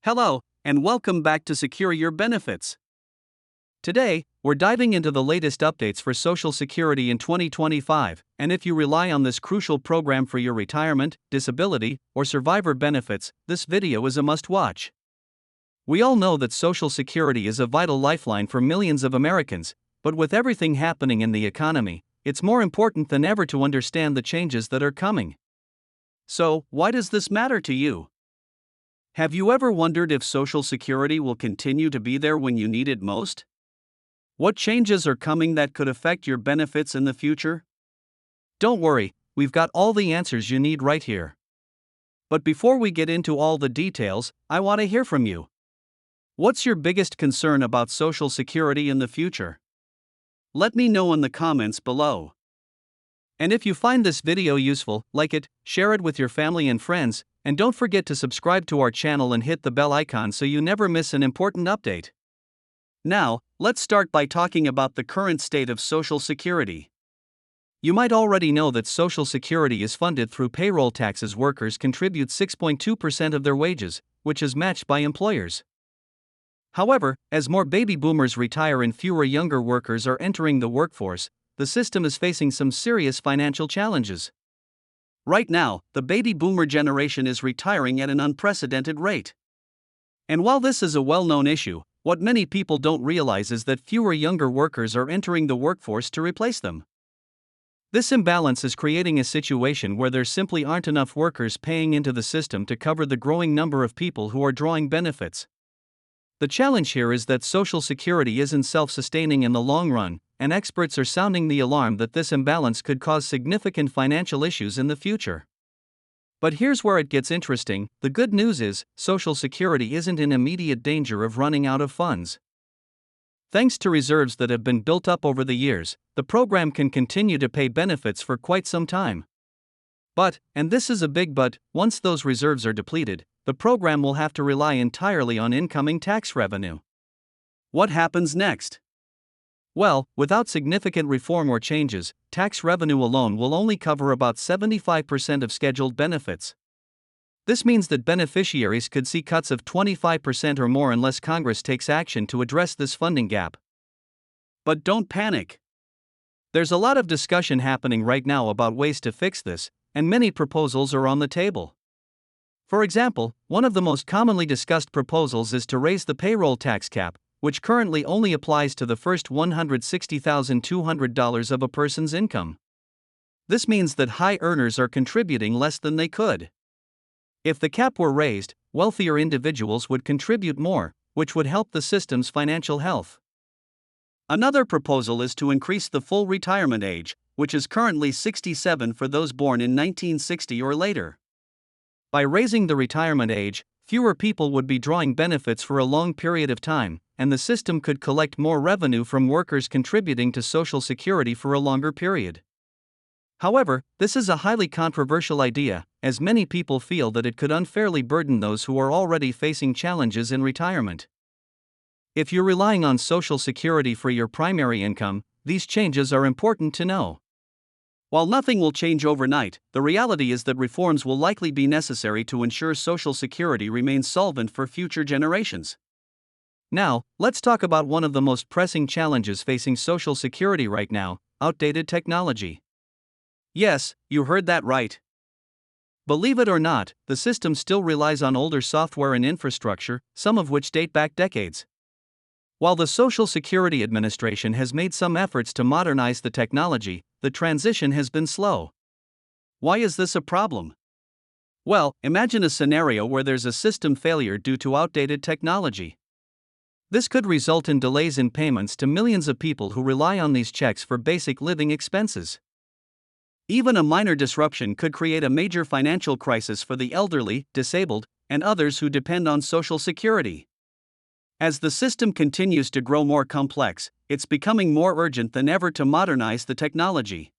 Hello, and welcome back to Secure Your Benefits. Today, we're diving into the latest updates for Social Security in 2025, and if you rely on this crucial program for your retirement, disability, or survivor benefits, this video is a must-watch. We all know that Social Security is a vital lifeline for millions of Americans, but with everything happening in the economy, it's more important than ever to understand the changes that are coming. So, why does this matter to you? Have you ever wondered if Social Security will continue to be there when you need it most? What changes are coming that could affect your benefits in the future? Don't worry, we've got all the answers you need right here. But before we get into all the details, I want to hear from you. What's your biggest concern about Social Security in the future? Let me know in the comments below. And if you find this video useful, like it, share it with your family and friends, and don't forget to subscribe to our channel and hit the bell icon so you never miss an important update. Now, let's start by talking about the current state of Social Security. You might already know that Social Security is funded through payroll taxes. Workers contribute 6.2% of their wages, which is matched by employers. However, as more baby boomers retire and fewer younger workers are entering the workforce, the system is facing some serious financial challenges. Right now, the baby boomer generation is retiring at an unprecedented rate. And while this is a well-known issue, what many people don't realize is that fewer younger workers are entering the workforce to replace them. This imbalance is creating a situation where there simply aren't enough workers paying into the system to cover the growing number of people who are drawing benefits. The challenge here is that Social Security isn't self-sustaining in the long run, and experts are sounding the alarm that this imbalance could cause significant financial issues in the future. But here's where it gets interesting. The good news is, Social Security isn't in immediate danger of running out of funds. Thanks to reserves that have been built up over the years, the program can continue to pay benefits for quite some time. But, and this is a big but, once those reserves are depleted, the program will have to rely entirely on incoming tax revenue. What happens next? Well, without significant reform or changes, tax revenue alone will only cover about 75% of scheduled benefits. This means that beneficiaries could see cuts of 25% or more unless Congress takes action to address this funding gap. But don't panic. There's a lot of discussion happening right now about ways to fix this, and many proposals are on the table. For example, one of the most commonly discussed proposals is to raise the payroll tax cap, which currently only applies to the first $160,200 of a person's income. This means that high earners are contributing less than they could. If the cap were raised, wealthier individuals would contribute more, which would help the system's financial health. Another proposal is to increase the full retirement age, which is currently 67 for those born in 1960 or later. By raising the retirement age, fewer people would be drawing benefits for a long period of time, and the system could collect more revenue from workers contributing to Social Security for a longer period. However, this is a highly controversial idea, as many people feel that it could unfairly burden those who are already facing challenges in retirement. If you're relying on Social Security for your primary income, these changes are important to know. While nothing will change overnight, the reality is that reforms will likely be necessary to ensure Social Security remains solvent for future generations. Now, let's talk about one of the most pressing challenges facing Social Security right now: outdated technology. Yes, you heard that right. Believe it or not, the system still relies on older software and infrastructure, some of which date back decades. While the Social Security Administration has made some efforts to modernize the technology, the transition has been slow. Why is this a problem? Well, imagine a scenario where there's a system failure due to outdated technology. This could result in delays in payments to millions of people who rely on these checks for basic living expenses. Even a minor disruption could create a major financial crisis for the elderly, disabled, and others who depend on Social Security. As the system continues to grow more complex, it's becoming more urgent than ever to modernize the technology.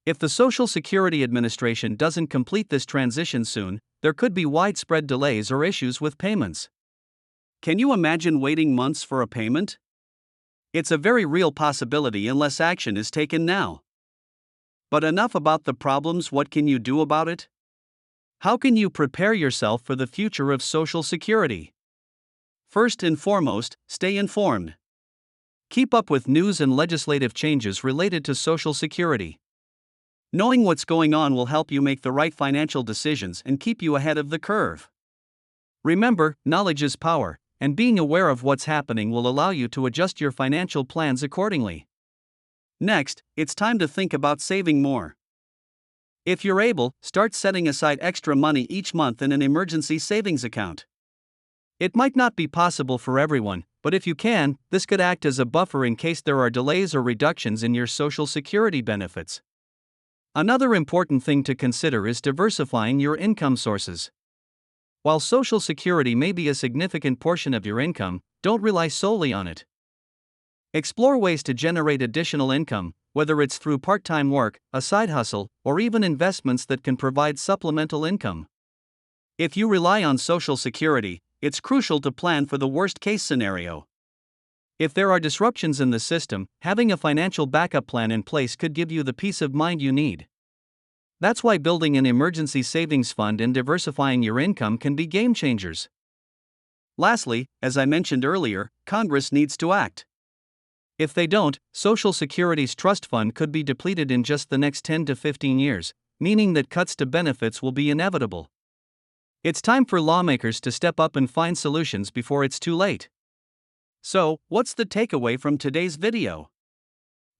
If the Social Security Administration doesn't complete this transition soon, there could be widespread delays or issues with payments. Can you imagine waiting months for a payment? It's a very real possibility unless action is taken now. But enough about the problems. What can you do about it? How can you prepare yourself for the future of Social Security? First and foremost, stay informed. Keep up with news and legislative changes related to Social Security. Knowing what's going on will help you make the right financial decisions and keep you ahead of the curve. Remember, knowledge is power, and being aware of what's happening will allow you to adjust your financial plans accordingly. Next, it's time to think about saving more. If you're able, start setting aside extra money each month in an emergency savings account. It might not be possible for everyone, but if you can, this could act as a buffer in case there are delays or reductions in your Social Security benefits. Another important thing to consider is diversifying your income sources. While Social Security may be a significant portion of your income, don't rely solely on it. Explore ways to generate additional income, whether it's through part-time work, a side hustle, or even investments that can provide supplemental income. If you rely on Social Security, it's crucial to plan for the worst-case scenario. If there are disruptions in the system, having a financial backup plan in place could give you the peace of mind you need. That's why building an emergency savings fund and diversifying your income can be game changers. Lastly, as I mentioned earlier, Congress needs to act. If they don't, Social Security's trust fund could be depleted in just the next 10 to 15 years, meaning that cuts to benefits will be inevitable. It's time for lawmakers to step up and find solutions before it's too late. So, what's the takeaway from today's video?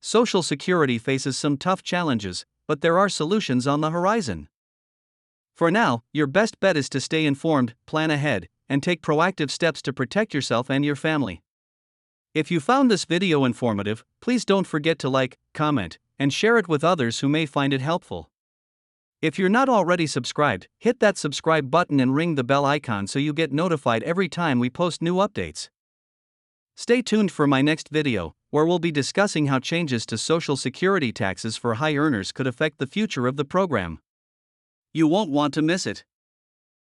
Social Security faces some tough challenges, but there are solutions on the horizon. For now, your best bet is to stay informed, plan ahead, and take proactive steps to protect yourself and your family. If you found this video informative, please don't forget to like, comment, and share it with others who may find it helpful. If you're not already subscribed, hit that subscribe button and ring the bell icon so you get notified every time we post new updates. Stay tuned for my next video, where we'll be discussing how changes to Social Security taxes for high earners could affect the future of the program. You won't want to miss it.